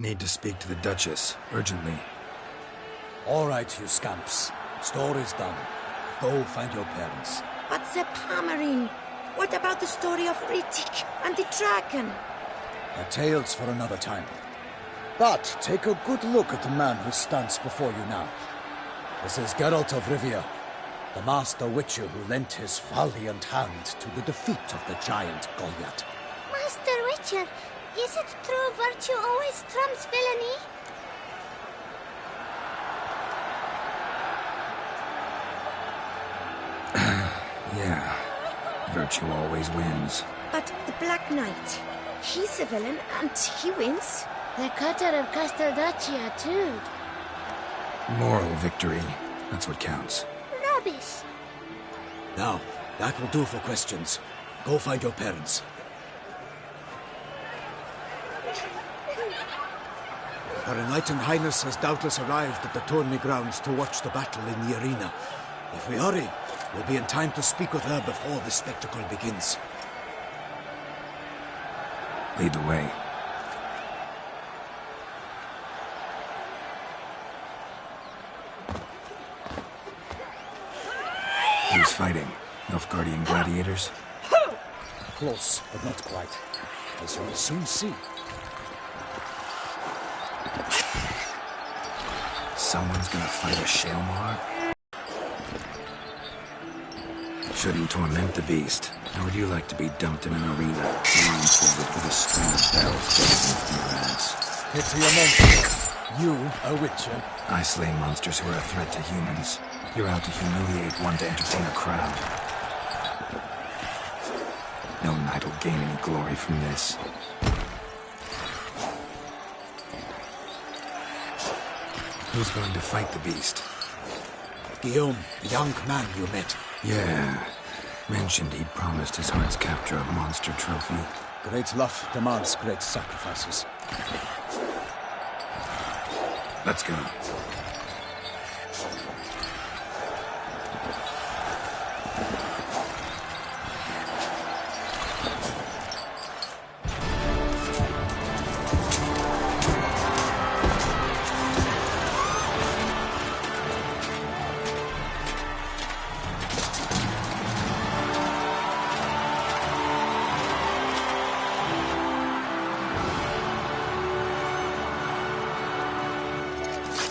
Need to speak to the Duchess, urgently. All right, you scamps. Story's done. Go find your parents. But the Pomerine, what about the story of Rittik and the dragon? A tale's for another time. But take a good look at the man who stands before you now. This is Geralt of Rivia, the master witcher who lent his valiant hand to the defeat of the giant Goliath. Master Witcher, is it true virtue always trumps villainy? Yeah, virtue always wins. But the Black Knight, he's a villain and he wins. The cutter of Casteldacia, too. Moral victory, that's what counts. Rubbish. Now, that will do for questions. Go find your parents. Her Enlightened Highness has doubtless arrived at the tourney grounds to watch the battle in the arena. If we hurry, we'll be in time to speak with her before the spectacle begins. Lead the way. Who's fighting? Nilfgaardian gladiators? Close, but not quite. As you will soon see. Someone's gonna fight a Shaelmar? Shouldn't torment the beast. How would you like to be dumped in an arena, blindfolded with a string of bells buzzing from your ass? Pity a monster. You, a witcher. I slay monsters who are a threat to humans. You're out to humiliate one to entertain a crowd. No knight will gain any glory from this. Who's going to fight the beast? Guillaume, the young man you met. Yeah. Mentioned he'd promised his heart's capture a monster trophy. Great love demands great sacrifices. Let's go.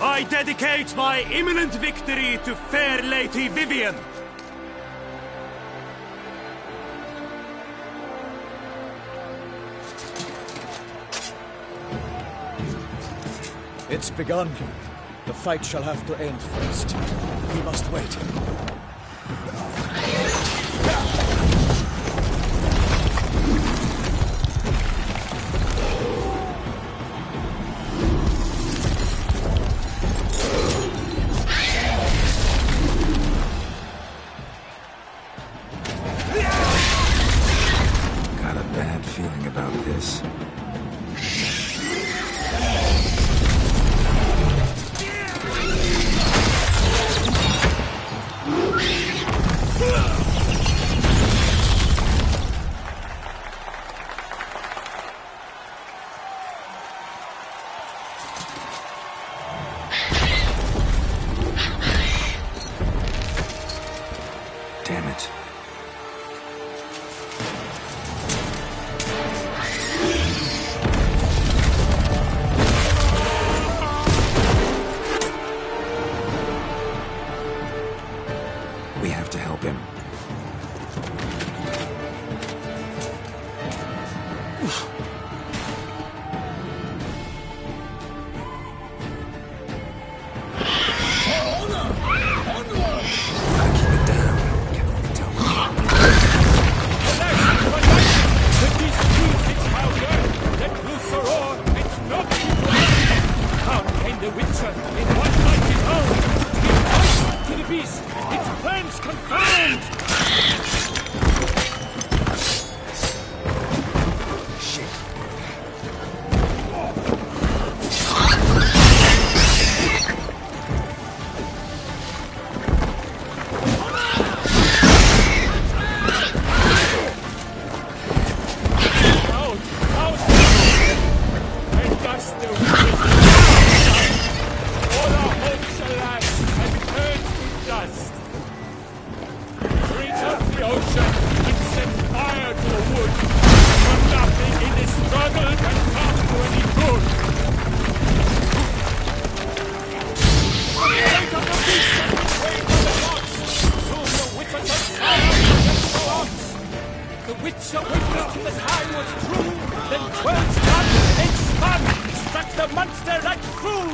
I dedicate my imminent victory to fair Lady Vivian. It's begun. The fight shall have to end first. We must wait. Got a bad feeling about this. Damn it. We have to help him. Gotta keep it down. Can't let it tell me. With these tools, it's powder. Let loose the roar. It's not How came the Witcher in one mighty round? Give voice to the beast. Its plans confirmed. Witcher witnessed till the time was true, then 12 struck, it spun, struck the monster right through.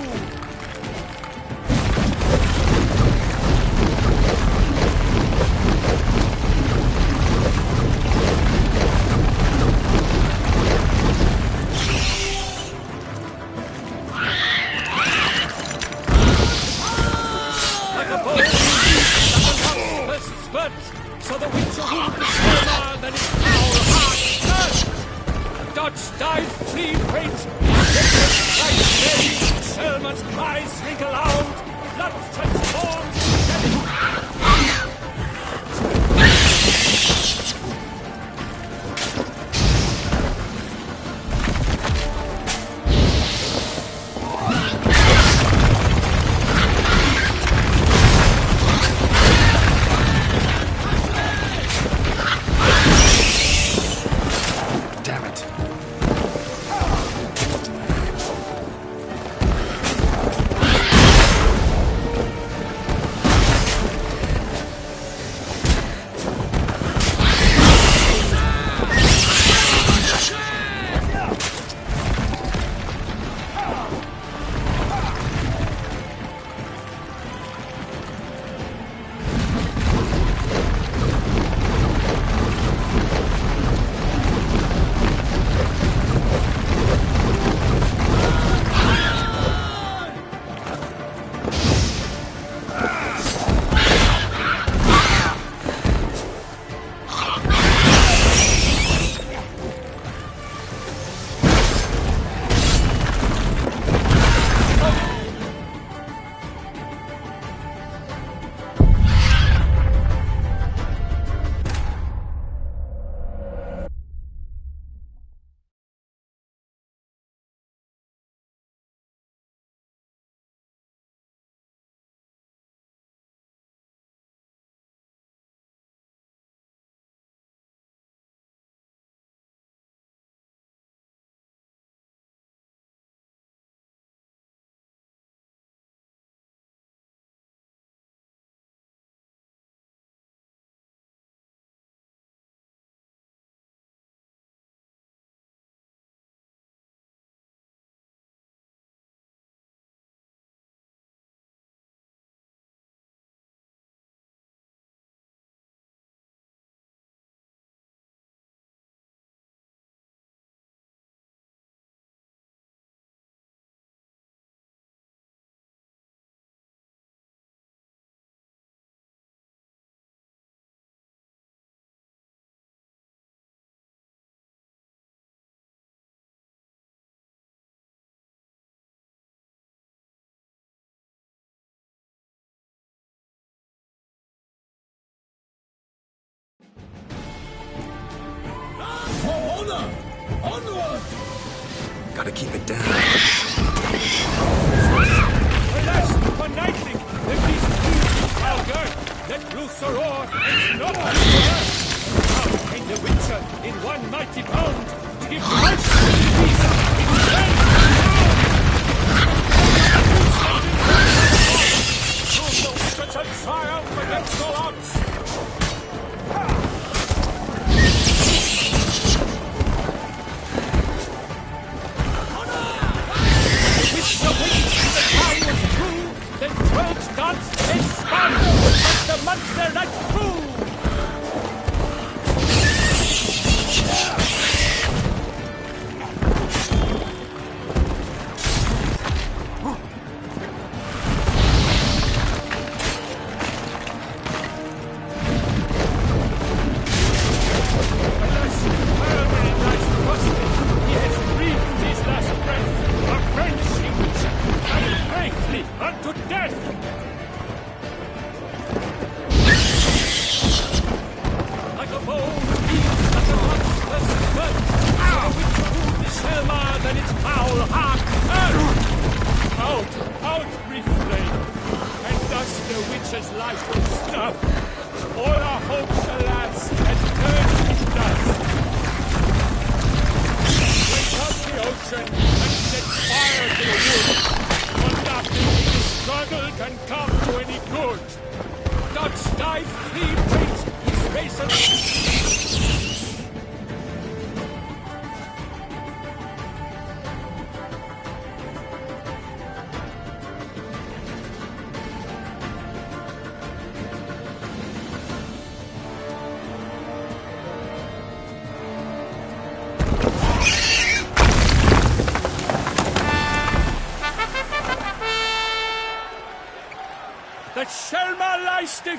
Like a bow, so the Witcher wound is firmer than its foul heart burst. Dodge, dive, flee, faint, reckless flight, ready. Selma's cries ring aloud. Blood transforms to jelly. Damn it. Onward! Gotta keep it down. Alas, for Nightling, the beast is Valgar. Let loose a roar, it's not over. Now came the Witcher in one mighty bound to give life to the beast. It's well Prove the Witcher to triumph against all odds. Then 12 darts and spun, but the monster right through.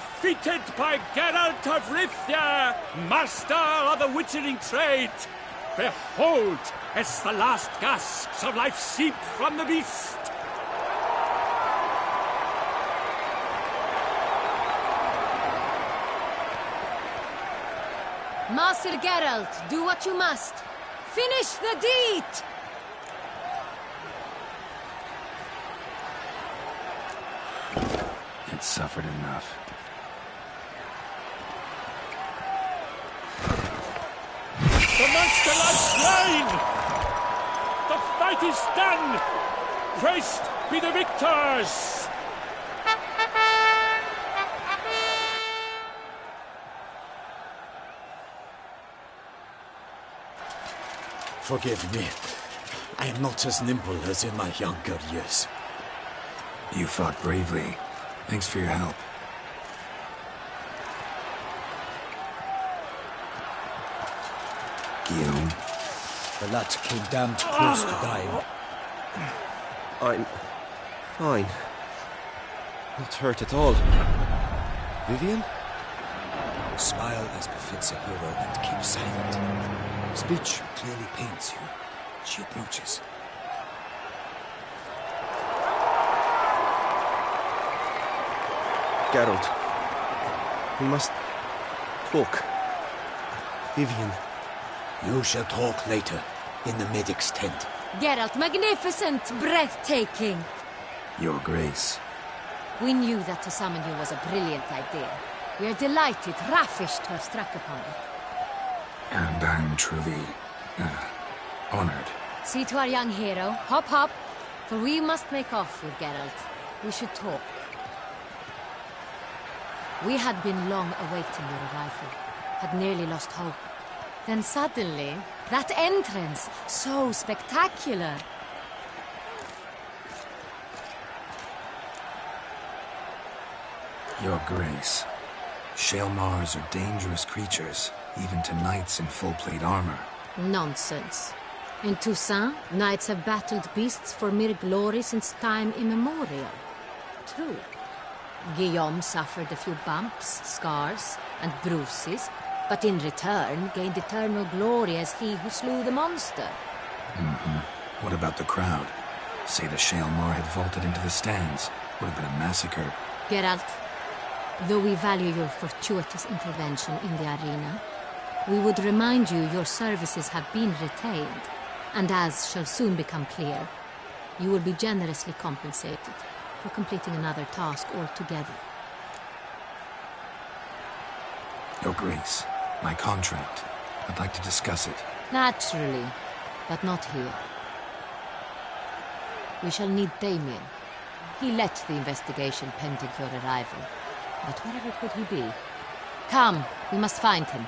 defeated by Geralt of Rivia, master of the witchering trade. Behold, as the last gasps of life seep from the beast. Master Geralt, do what you must. Finish the deed! It suffered enough. The monster lies slain! The fight is done! Praised be the victors! Forgive me. I am not as nimble as in my younger years. You fought bravely. Thanks for your help. Guillaume? The lad came damned close to dying. I'm fine. Not hurt at all. Vivian? Smile as befits a hero and keep silent. Speech clearly pains you. She approaches. Geralt. We must talk. Vivian. You shall talk later, in the medic's tent. Geralt, magnificent, breathtaking. Your Grace. We knew that to summon you was a brilliant idea. We are delighted, ravished to have struck upon it. And I'm truly, honored. See to our young hero. Hop, hop. For we must make off with Geralt. We should talk. We had been long awaiting your arrival. Had nearly lost hope. Then suddenly, that entrance, so spectacular. Your Grace. Shaelmars are dangerous creatures, even to knights in full-plate armor. Nonsense. In Toussaint, knights have battled beasts for mere glory since time immemorial. True. Guillaume suffered a few bumps, scars, and bruises, but in return gained eternal glory as he who slew the monster. What about the crowd? Say the Shaelmar had vaulted into the stands. Would have been a massacre. Geralt, though we value your fortuitous intervention in the arena, we would remind you your services have been retained, and as shall soon become clear, you will be generously compensated for completing another task altogether. Your Grace, my contract. I'd like to discuss it. Naturally, but not here. We shall need Damien. He led the investigation pending your arrival. But wherever could he be? Come, we must find him.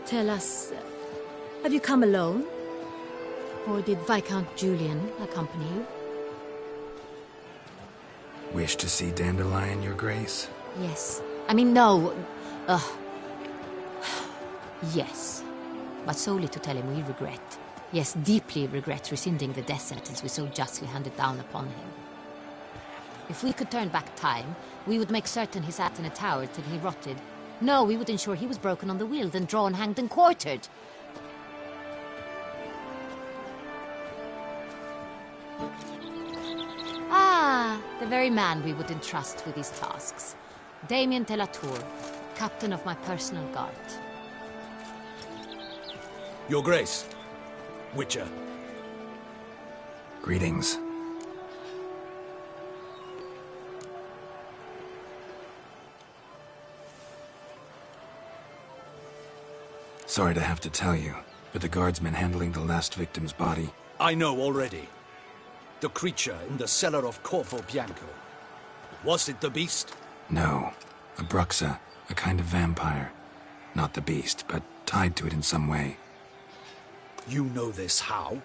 Tell us, have you come alone? Or did Viscount Julian accompany you? Wish to see Dandelion, Your Grace? Yes. I mean, no. Yes. But solely to tell him we regret. Yes, deeply regret rescinding the death sentence we so justly handed down upon him. If we could turn back time, we would make certain he sat in a tower till he rotted. No, we would ensure he was broken on the wheel, then drawn, hanged, and quartered. Ah, the very man we would entrust with these tasks. Damien de la Tour, captain of my personal guard. Your Grace. Witcher. Greetings. Sorry to have to tell you, but the guardsman handling the last victim's body... I know already. The creature in the cellar of Corvo Bianco. Was it the beast? No. A Bruxa, a kind of vampire. Not the beast, but tied to it in some way. You know this how?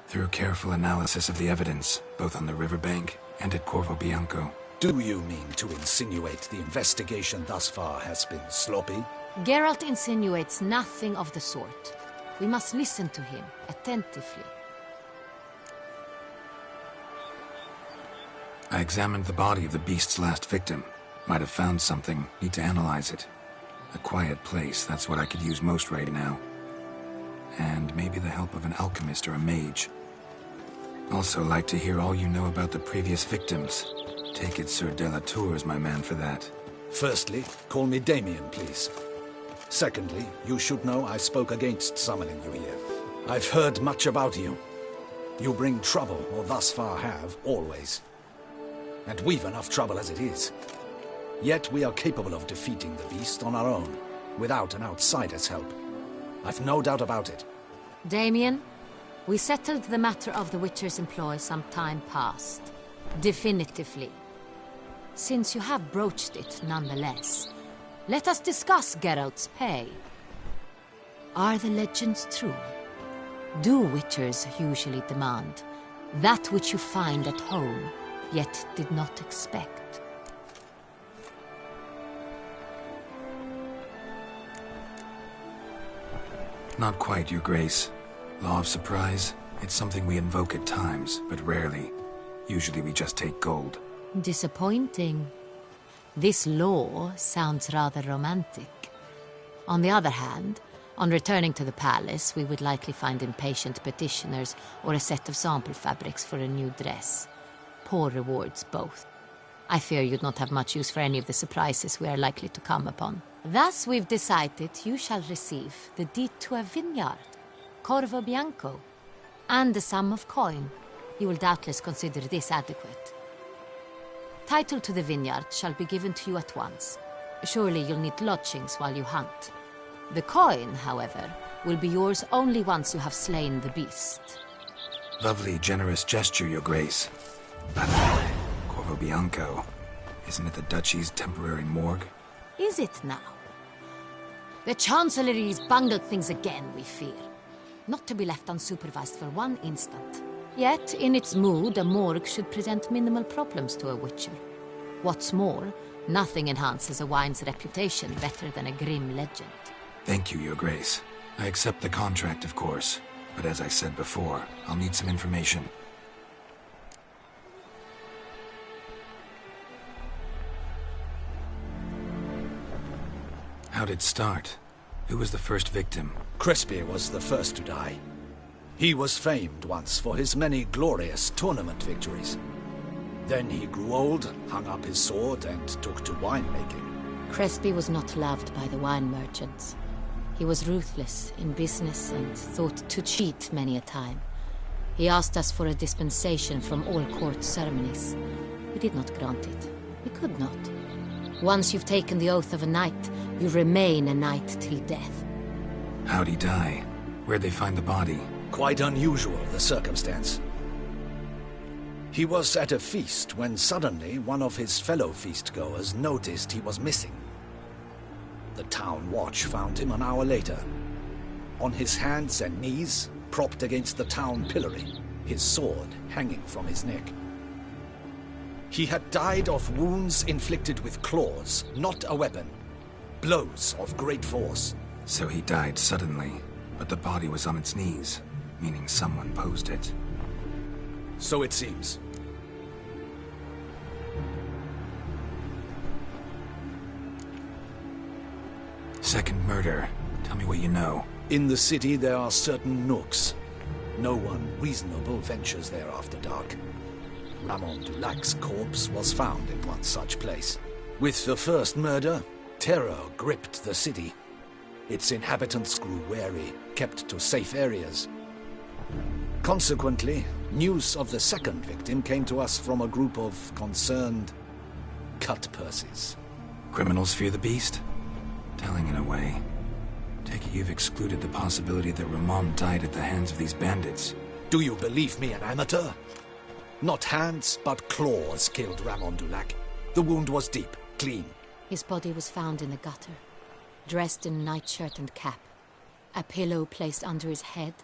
Through careful analysis of the evidence, both on the riverbank and at Corvo Bianco. Do you mean to insinuate the investigation thus far has been sloppy? Geralt insinuates nothing of the sort. We must listen to him attentively. I examined the body of the beast's last victim. Might have found something. Need to analyze it. A quiet place, that's what I could use most right now. And maybe the help of an alchemist or a mage. Also like to hear all you know about the previous victims. Take it Sir Delatour is my man for that. Firstly, call me Damien, please. Secondly, you should know I spoke against summoning you here. I've heard much about you. You bring trouble, or thus far have, always. And we've enough trouble as it is. Yet we are capable of defeating the beast on our own, without an outsider's help. I've no doubt about it. Damien, we settled the matter of the Witcher's employ some time past. Definitively. Since you have broached it nonetheless, let us discuss Geralt's pay. Are the legends true? Do Witchers usually demand that which you find at home, yet did not expect? Not quite, Your Grace. Law of surprise, it's something we invoke at times, but rarely. Usually we just take gold. Disappointing. This law sounds rather romantic. On the other hand, on returning to the palace, we would likely find impatient petitioners or a set of sample fabrics for a new dress. Poor rewards both. I fear you'd not have much use for any of the surprises we are likely to come upon. Thus we've decided you shall receive the deed to a vineyard, Corvo Bianco, and a sum of coin. You will doubtless consider this adequate. Title to the vineyard shall be given to you at once. Surely you'll need lodgings while you hunt. The coin, however, will be yours only once you have slain the beast. Lovely, generous gesture, Your Grace. But Corvo Bianco, isn't it the Duchy's temporary morgue? Is it now? The Chancellery's bungled things again, we fear. Not to be left unsupervised for one instant. Yet, in its mood, a morgue should present minimal problems to a Witcher. What's more, nothing enhances a wine's reputation better than a grim legend. Thank you, Your Grace. I accept the contract, of course. But as I said before, I'll need some information. How'd it start? Who was the first victim? Crespi was the first to die. He was famed once for his many glorious tournament victories. Then he grew old, hung up his sword, and took to winemaking. Crespi was not loved by the wine merchants. He was ruthless in business and thought to cheat many a time. He asked us for a dispensation from all court ceremonies. We did not grant it. We could not. Once you've taken the oath of a knight, you remain a knight till death. How'd he die? Where'd they find the body? Quite unusual, the circumstance. He was at a feast when suddenly one of his fellow feast-goers noticed he was missing. The town watch found him an hour later. On his hands and knees, propped against the town pillory, his sword hanging from his neck. He had died of wounds inflicted with claws, not a weapon. Blows of great force. So he died suddenly, but the body was on its knees, meaning someone posed it. So it seems. Second murder. Tell me what you know. In the city there are certain nooks. No one reasonable ventures there after dark. Ramon Dulac's corpse was found in one such place. With the first murder, terror gripped the city. Its inhabitants grew wary, kept to safe areas. Consequently, news of the second victim came to us from a group of concerned cut-purses. Criminals fear the beast? Telling in a way. Take it you've excluded the possibility that Ramon died at the hands of these bandits. Do you believe me an amateur? Not hands, but claws killed Ramon Dulac. The wound was deep, clean. His body was found in the gutter, dressed in nightshirt and cap. A pillow placed under his head,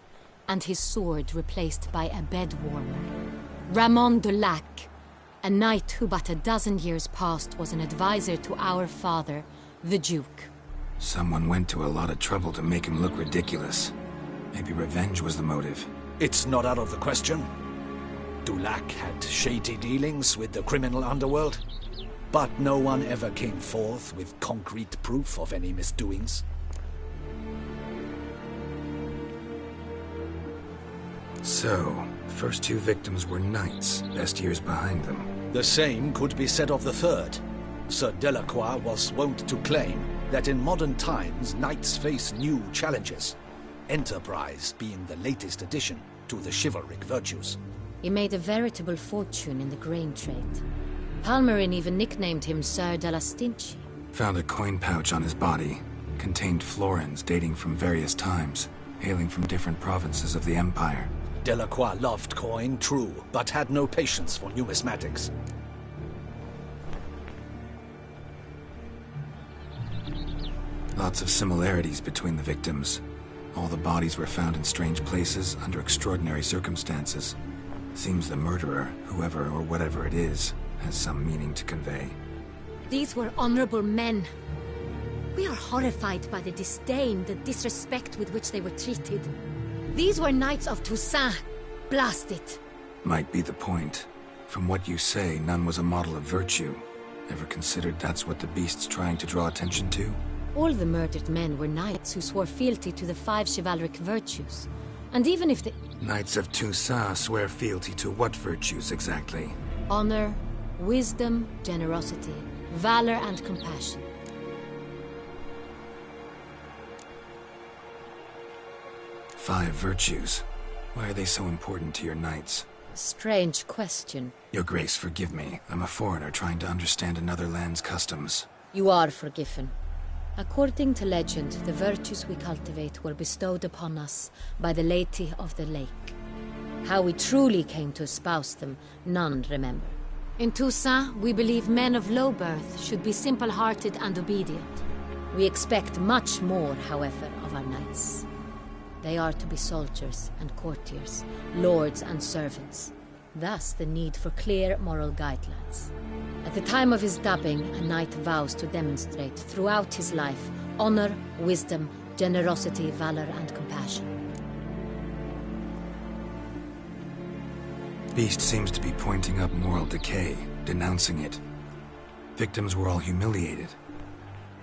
and his sword replaced by a bed warmer. Ramon de Lac, a knight who but a dozen years past was an advisor to our father, the Duke. Someone went to a lot of trouble to make him look ridiculous. Maybe revenge was the motive. It's not out of the question. Dulac had shady dealings with the criminal underworld, but no one ever came forth with concrete proof of any misdoings. So, first two victims were knights, best years behind them. The same could be said of the third. Sir Delacroix was wont to claim that in modern times knights face new challenges, enterprise being the latest addition to the chivalric virtues. He made a veritable fortune in the grain trade. Palmerin even nicknamed him Sir de la Stinchi. Found a coin pouch on his body. Contained florins dating from various times, hailing from different provinces of the Empire. Delacroix loved coin, true, but had no patience for numismatics. Lots of similarities between the victims. All the bodies were found in strange places under extraordinary circumstances. Seems the murderer, whoever or whatever it is, has some meaning to convey. These were honorable men. We are horrified by the disdain, the disrespect with which they were treated. These were knights of Toussaint. Blast it. Might be the point. From what you say, none was a model of virtue. Ever considered that's what the beast's trying to draw attention to? All the murdered men were knights who swore fealty to the 5 chivalric virtues. And even if the... Knights of Toussaint swear fealty to what virtues exactly? Honor, wisdom, generosity, valor and compassion. Five virtues. Why are they so important to your knights? Strange question. Your Grace, forgive me. I'm a foreigner trying to understand another land's customs. You are forgiven. According to legend, the virtues we cultivate were bestowed upon us by the Lady of the Lake. How we truly came to espouse them, none remember. In Toussaint, we believe men of low birth should be simple-hearted and obedient. We expect much more, however, of our knights. They are to be soldiers and courtiers, lords and servants. Thus the need for clear moral guidelines. At the time of his dubbing, a knight vows to demonstrate throughout his life honor, wisdom, generosity, valor and compassion. Beast seems to be pointing up moral decay, denouncing it. Victims were all humiliated.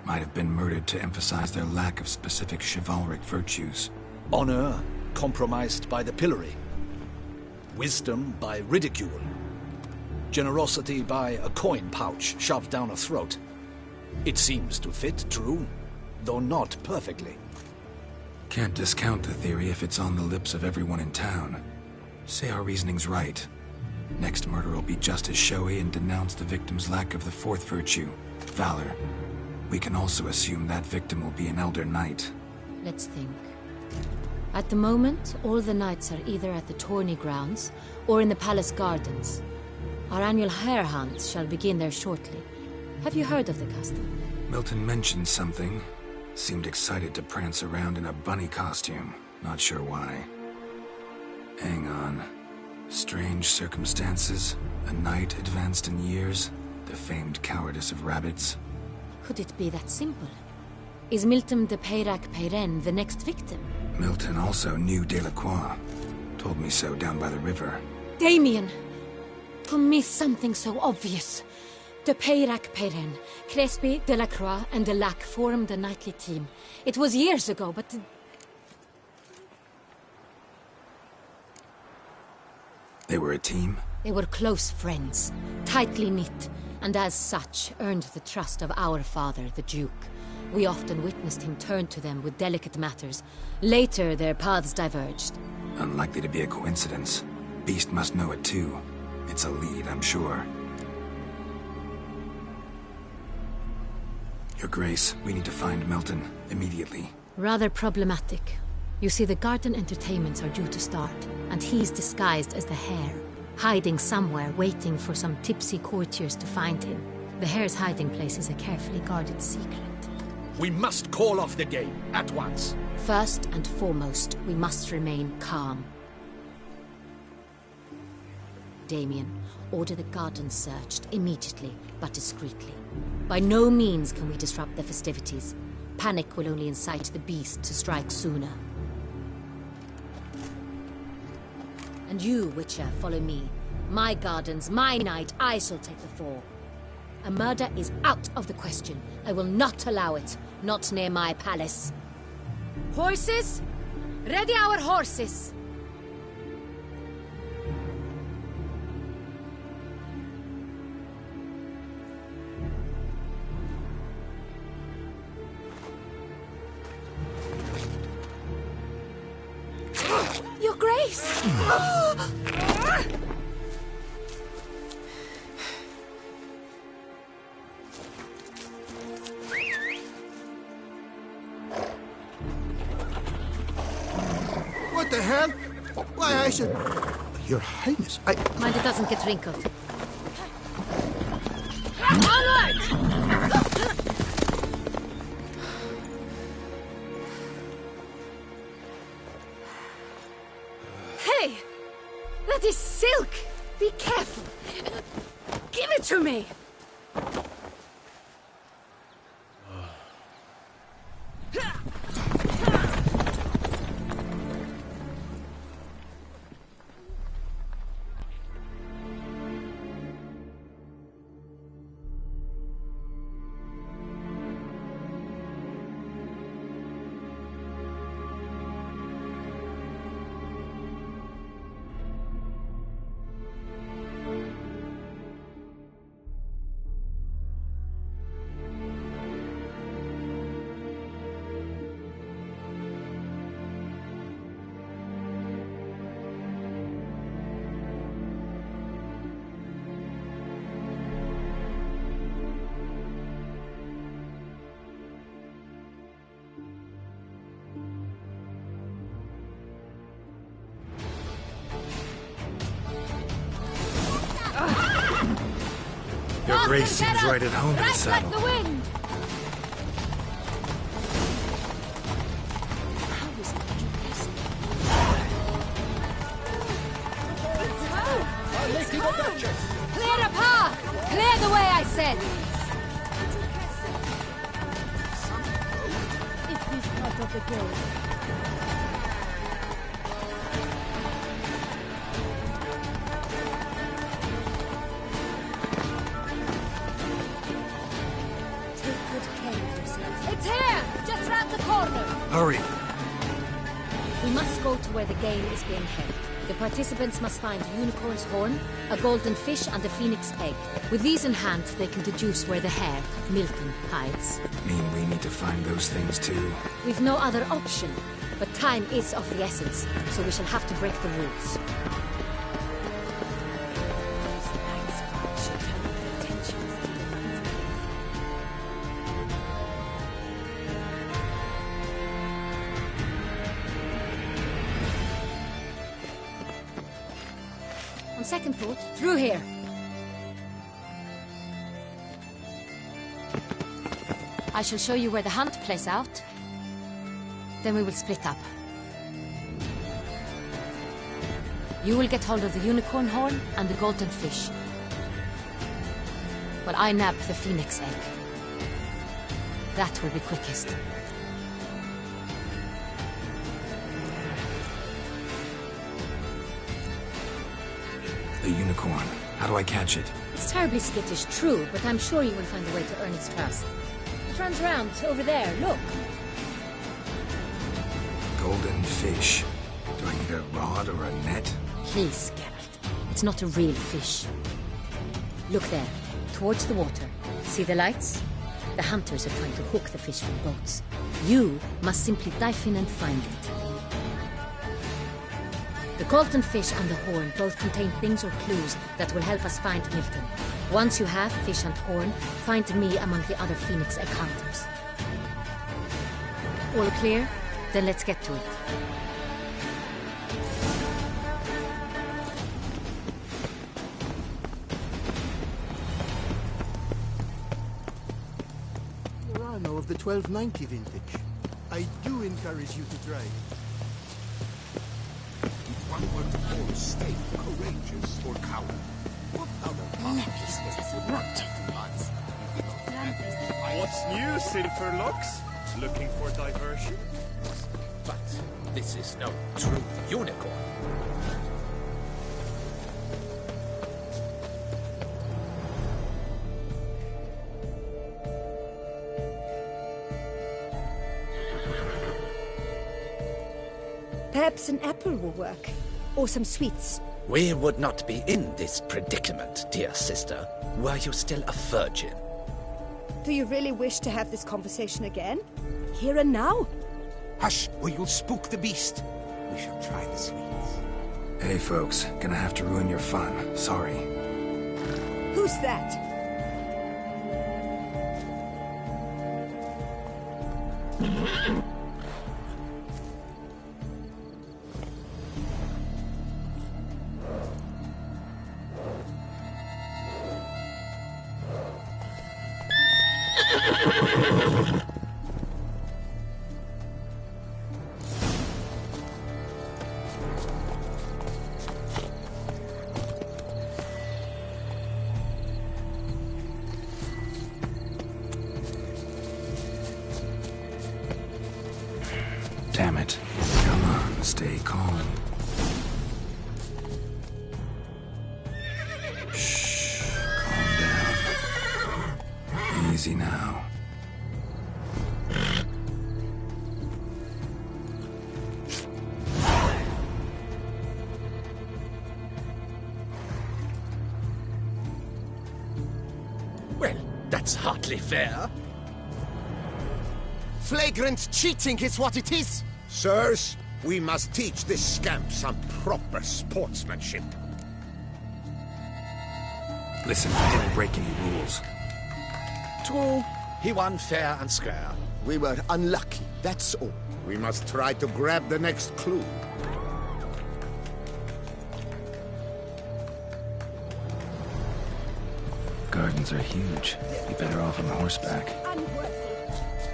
Might have been murdered to emphasize their lack of specific chivalric virtues. Honor compromised by the pillory. Wisdom by ridicule. Generosity by a coin pouch shoved down a throat. It seems to fit, true, though not perfectly. Can't discount the theory if it's on the lips of everyone in town. Say our reasoning's right. Next murder will be just as showy and denounce the victim's lack of the fourth virtue, valor. We can also assume that victim will be an elder knight. Let's think. At the moment, all the knights are either at the tourney grounds or in the palace gardens. Our annual hare hunts shall begin there shortly. Have you heard of the custom? Milton mentioned something. Seemed excited to prance around in a bunny costume. Not sure why. Hang on. Strange circumstances. A knight advanced in years. The famed cowardice of rabbits. Could it be that simple? Is Milton de Peyrac-Peyren the next victim? Milton also knew Delacroix. Told me so down by the river. Damien! To miss something so obvious. De Peyrac-Peyren, Crespi, Delacroix, and de Lac formed a knightly team. It was years ago, but... They were a team? They were close friends, tightly knit, and as such earned the trust of our father, the Duke. We often witnessed him turn to them with delicate matters. Later, their paths diverged. Unlikely to be a coincidence. Beast must know it too. It's a lead, I'm sure. Your Grace, we need to find Milton, immediately. Rather problematic. You see, the garden entertainments are due to start, and he's disguised as the hare, hiding somewhere, waiting for some tipsy courtiers to find him. The hare's hiding place is a carefully guarded secret. We must call off the game, at once. First and foremost, we must remain calm. Damien, order the gardens searched immediately, but discreetly. By no means can we disrupt the festivities. Panic will only incite the beast to strike sooner. And you, Witcher, follow me. My gardens, my night, I shall take the fall. A murder is out of the question. I will not allow it. Not near my palace. Horses? Ready our horses! Your Grace! What the hell? Why, I should... Your Highness, I... Mind it doesn't get wrinkled. Onward! Hey! That is silk! Be careful! Give it to me! Your Grace seems right at home in the Right saddle. like the wind! Clear the path! Clear the way, I said! It is part of the game. It's here! Just round the corner! Hurry! We must go to where the game is being held. The participants must find a unicorn's horn, a golden fish, and a phoenix egg. With these in hand, they can deduce where the hare, Milton, hides. Mean we need to find those things too? We've no other option, but time is of the essence, so we shall have to break the rules. On second thought, through here. I shall show you where the hunt plays out. Then we will split up. You will get hold of the unicorn horn and the golden fish, while I nab the phoenix egg. That will be quickest. The unicorn. How do I catch it? It's terribly skittish, true, but I'm sure you will find a way to earn its trust. It runs round over there, look. Golden fish. Do I need a rod or a net? Please, Geralt. It's not a real fish. Look there, towards the water. See the lights? The hunters are trying to hook the fish from boats. You must simply dive in and find it. The golden fish and the horn both contain things or clues that will help us find Milton. Once you have fish and horn, find me among the other phoenix egg hunters. All clear? Then let's get to it. There are no of the 1290 vintage. I do encourage you to try it. If one were to call a snake courageous or coward, what other part of the snake would one recognize? What's new, Silverlocks? Looking for diversion? But this is no true unicorn. Perhaps an apple will work. Or some sweets. We would not be in this predicament, dear sister, were you still a virgin. Do you really wish to have this conversation again? Here and now? Hush, or you'll spook the beast. We shall try the sweets. Hey, folks. Gonna have to ruin your fun. Sorry. Who's that? Damn it. Come on, stay calm. Shh. Calm down. Easy now. Well, that's hardly fair. Flagrant cheating is what it is! Sirs, we must teach this scamp some proper sportsmanship. Listen, I didn't break any rules. True, he won fair and square. We were unlucky, that's all. We must try to grab the next clue. Gardens are huge. Be better off on horseback. Unworthy.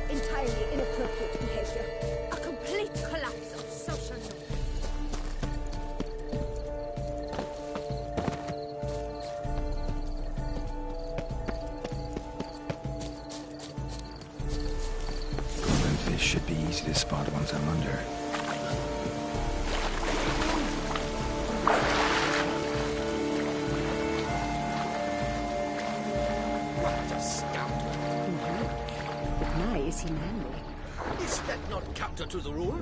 Entirely inappropriate behavior. A complete collapse of social norms. Golden fish should be easy to spot once I'm under. What a scoundrel. My, is he manly? Is that not counter to the rule?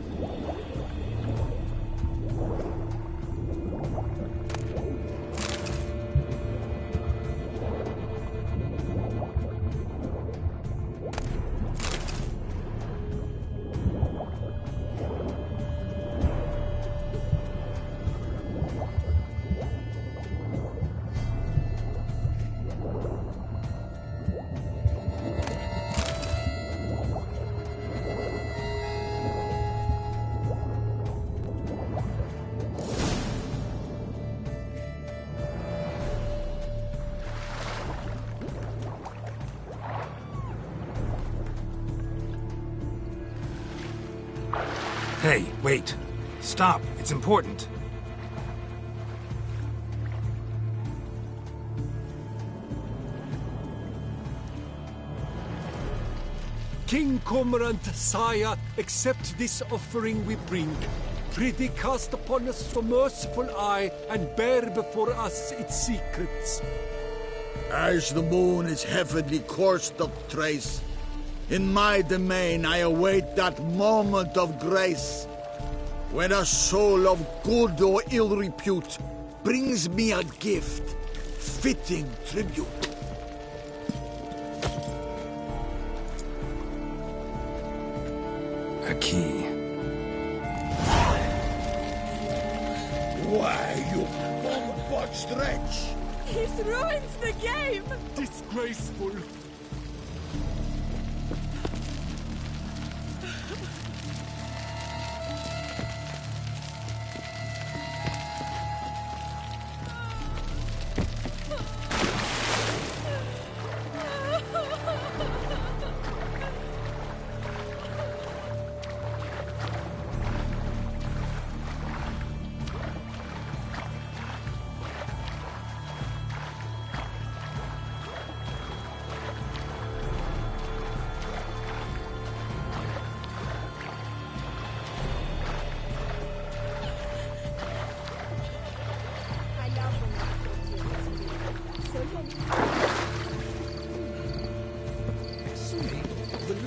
Hey, wait. Stop. It's important. King Cormorant, sire, accept this offering we bring. Prithee cast upon us your merciful eye, and bear before us its secrets. As the moon is heavenly coursed of trace, in my domain I await that moment of grace, when a soul of good or ill repute brings me a gift, fitting tribute. A key. Why, you bomb-botched wretch! He's ruined the game! Disgraceful.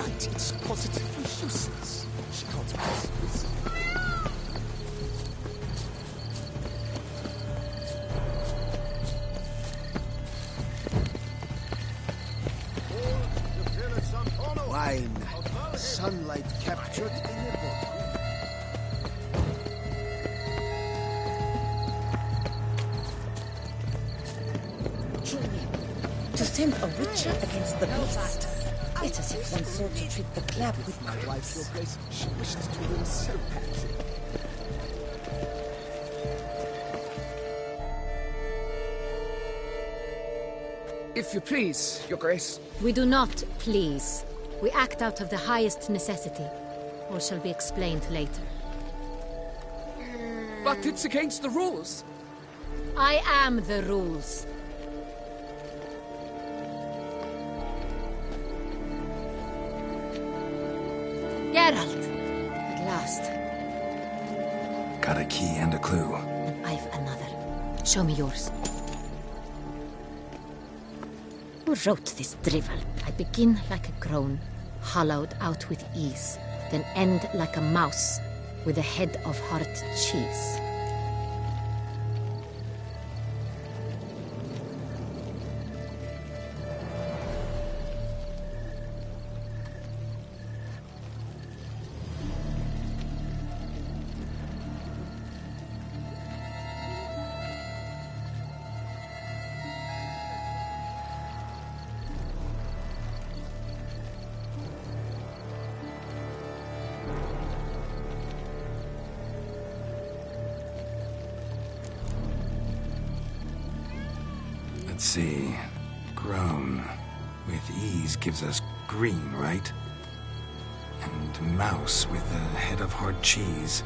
right, it's positively useless. She can't possibly. Wine. Sunlight captured in a bottle. Truly, to send a witcher against the beast. It's as if one sought to treat the clap with My wife, Your crumbs. Grace, she wishes to win so badly. If you please, Your Grace. We do not please. We act out of the highest necessity, or shall be explained later. But it's against the rules. I am the rules. Geralt! At last. Got a key and a clue. And I've another. Show me yours. Who wrote this drivel? I begin like a groan, hollowed out with ease, then end like a mouse with a head of hard cheese. Let's see. Grown. With ease gives us green, right? And mouse with a head of hard cheese.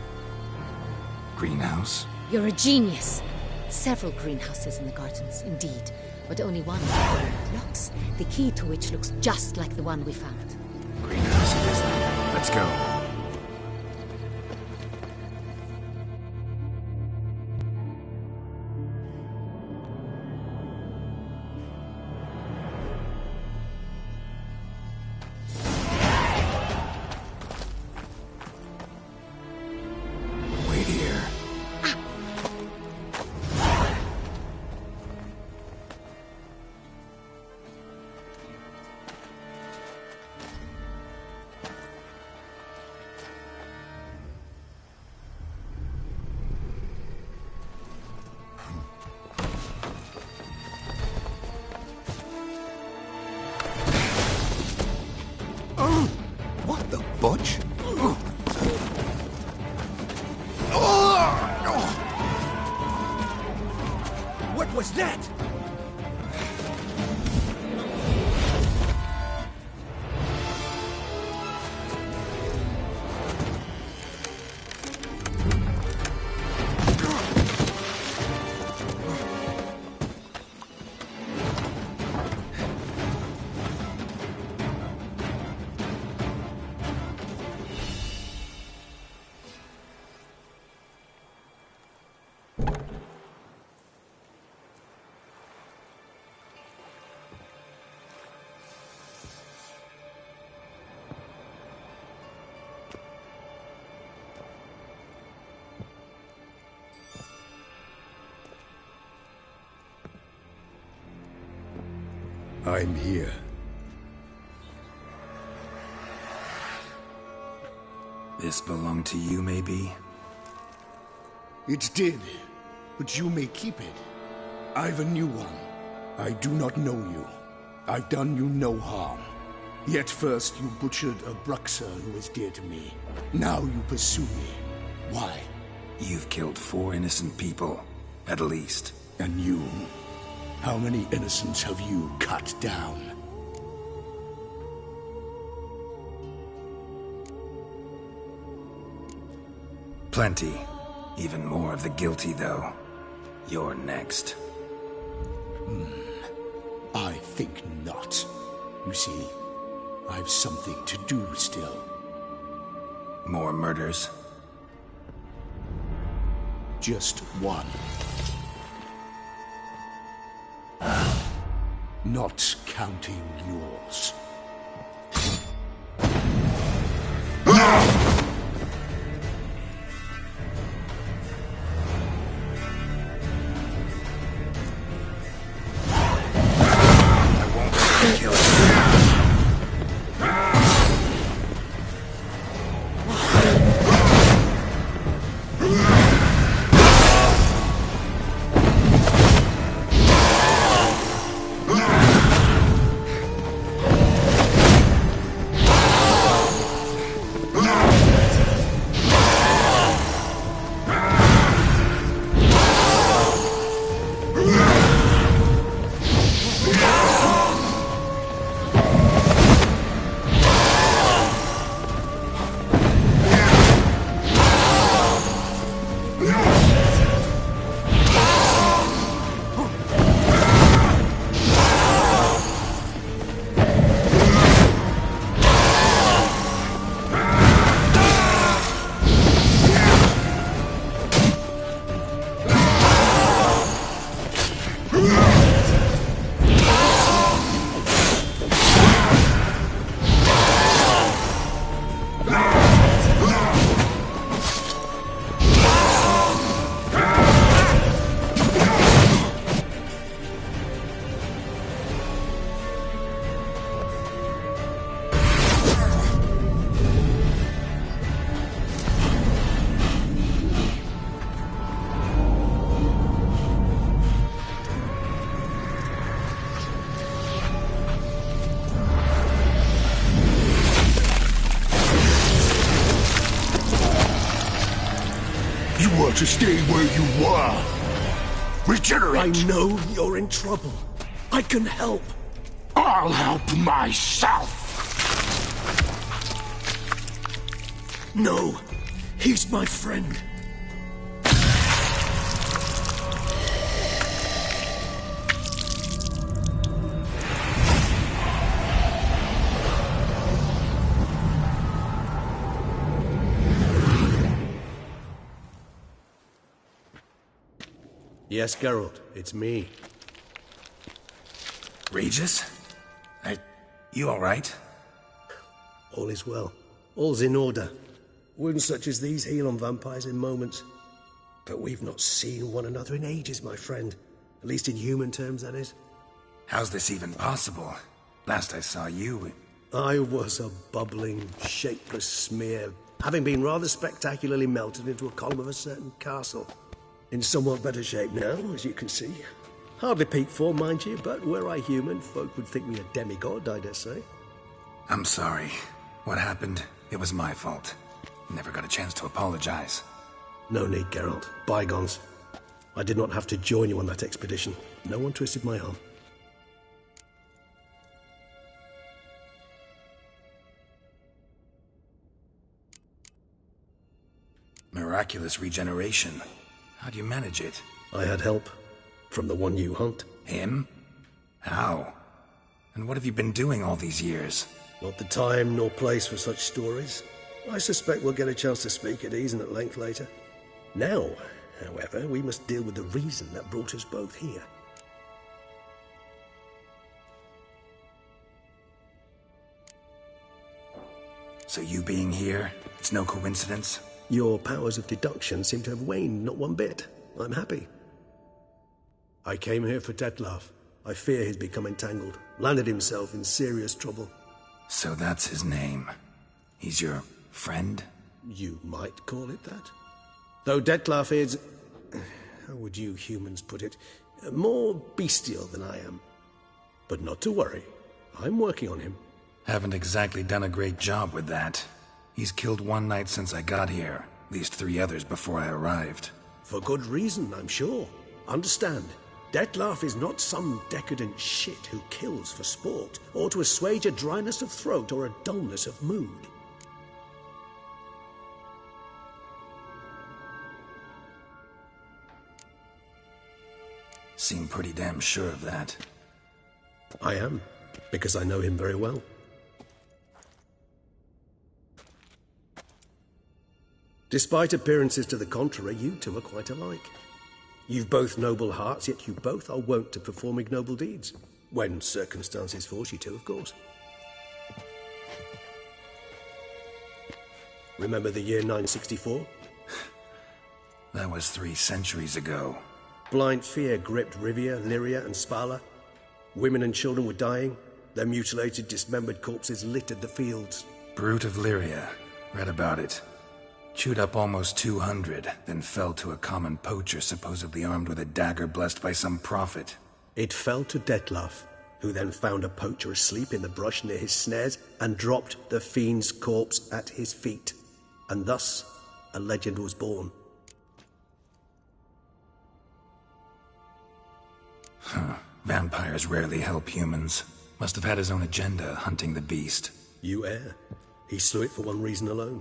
Greenhouse? You're a genius. Several greenhouses in the gardens, indeed, but only one with locks, the key to which looks just like the one we found. Greenhouse it is then. Let's go. Wait here. What the butch? What was that? I'm here. This belonged to you, maybe? It did, but you may keep it. I've a new one. I do not know you. I've done you no harm. Yet first you butchered a Bruxer who is dear to me. Now you pursue me. Why? You've killed 4 innocent people, at least. And you? How many innocents have you cut down? Plenty. Even more of the guilty, though. You're next. I think not. You see, I've something to do still. More murders? Just one. Not counting yours. were to stay where you were. Regenerate! I know you're in trouble. I can help. I'll help myself! No, he's my friend. Yes, Geralt, it's me. Regis? You alright? All is well. All's in order. Wounds such as these heal on vampires in moments. But we've not seen one another in ages, my friend. At least in human terms, that is. How's this even possible? Last I saw you... I was a bubbling, shapeless smear, having been rather spectacularly melted into a column of a certain castle. In somewhat better shape now, as you can see. Hardly peak form, mind you, but were I human, folk would think me a demigod, I dare say. I'm sorry. What happened, it was my fault. Never got a chance to apologize. No need, Geralt. Bygones. I did not have to join you on that expedition. No one twisted my arm. Miraculous regeneration. How do you manage it? I had help. From the one you hunt. Him? How? And what have you been doing all these years? Not the time nor place for such stories. I suspect we'll get a chance to speak at ease and at length later. Now, however, we must deal with the reason that brought us both here. So you being here, it's no coincidence? Your powers of deduction seem to have waned not one bit. I'm happy. I came here for Detlef. I fear he's become entangled, landed himself in serious trouble. So that's his name. He's your friend? You might call it that. Though Detlef is... how would you humans put it? More bestial than I am. But not to worry. I'm working on him. Haven't exactly done a great job with that. He's killed one knight since I got here. At least 3 others before I arrived. For good reason, I'm sure. Understand, Detlef is not some decadent shit who kills for sport, or to assuage a dryness of throat or a dullness of mood. Seem pretty damn sure of that. I am, because I know him very well. Despite appearances to the contrary, you two are quite alike. You've both noble hearts, yet you both are wont to perform ignoble deeds. When circumstances force you to, of course. Remember the year 964? That was 3 centuries ago. Blind fear gripped Rivia, Lyria, and Spala. Women and children were dying. Their mutilated, dismembered corpses littered the fields. Brute of Lyria. Read about it. Chewed up almost 200, then fell to a common poacher supposedly armed with a dagger blessed by some prophet. It fell to Detlef, who then found a poacher asleep in the brush near his snares and dropped the fiend's corpse at his feet. And thus, a legend was born. Huh. Vampires rarely help humans. Must have had his own agenda, hunting the beast. You err. He slew it for one reason alone.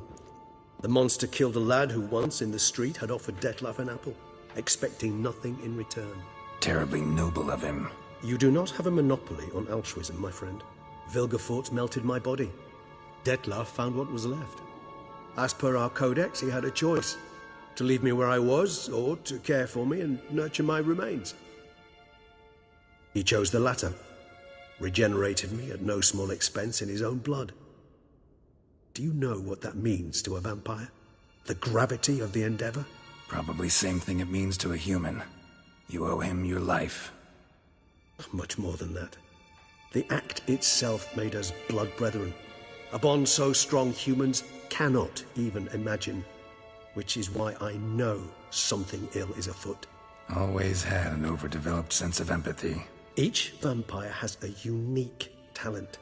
The monster killed a lad who once, in the street, had offered Detlef an apple, expecting nothing in return. Terribly noble of him. You do not have a monopoly on altruism, my friend. Vilgefortz melted my body. Detlef found what was left. As per our codex, he had a choice. To leave me where I was, or to care for me and nurture my remains. He chose the latter. Regenerated me at no small expense in his own blood. Do you know what that means to a vampire? The gravity of the endeavor? Probably same thing it means to a human. You owe him your life. Much more than that. The act itself made us blood brethren. A bond so strong humans cannot even imagine. Which is why I know something ill is afoot. Always had an overdeveloped sense of empathy. Each vampire has a unique talent.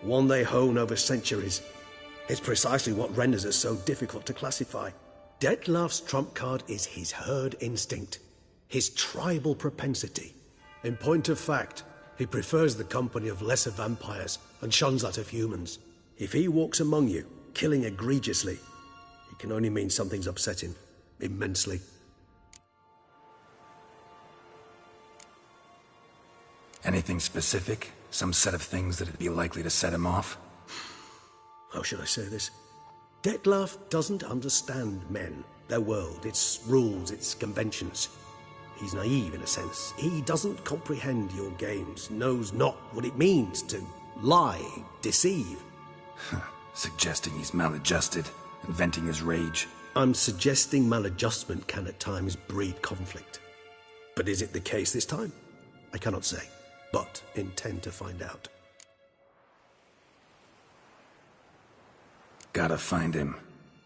One they hone over centuries. It's precisely what renders us so difficult to classify. Detlef's trump card is his herd instinct, his tribal propensity. In point of fact, he prefers the company of lesser vampires and shuns that of humans. If he walks among you, killing egregiously, it can only mean something's upset him immensely. Anything specific? Some set of things that'd be likely to set him off? How should I say this? Detlef doesn't understand men, their world, its rules, its conventions. He's naive in a sense. He doesn't comprehend your games, knows not what it means to lie, deceive. Suggesting he's maladjusted, and venting his rage. I'm suggesting maladjustment can at times breed conflict. But is it the case this time? I cannot say, but intend to find out. Gotta find him,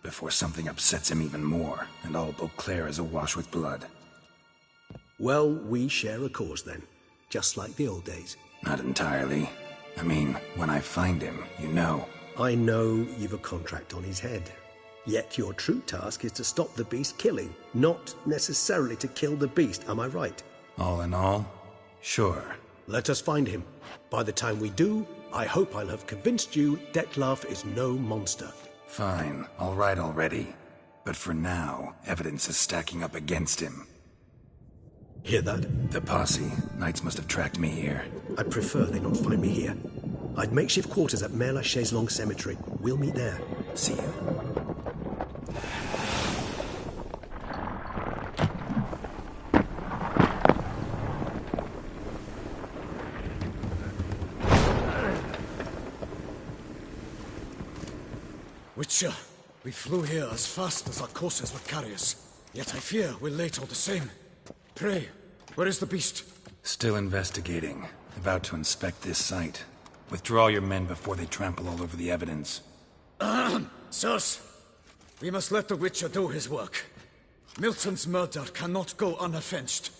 before something upsets him even more, and all Beauclair is awash with blood. Well, we share a cause then, just like the old days. Not entirely. I mean, when I find him, you know. I know you've a contract on his head. Yet your true task is to stop the beast killing, not necessarily to kill the beast, am I right? All in all, sure. Let us find him. By the time we do, I hope I'll have convinced you Detlef is no monster. Fine, all right already. But for now, evidence is stacking up against him. Hear that? The posse. Knights must have tracked me here. I'd prefer they not find me here. I'd makeshift quarters at Mère Lachaise Long Cemetery. We'll meet there. See you. Witcher, we flew here as fast as our courses would carry us. Yet I fear we're late all the same. Pray, where is the beast? Still investigating. About to inspect this site. Withdraw your men before they trample all over the evidence. Sirs, we must let the Witcher do his work. Milton's murder cannot go unavenged.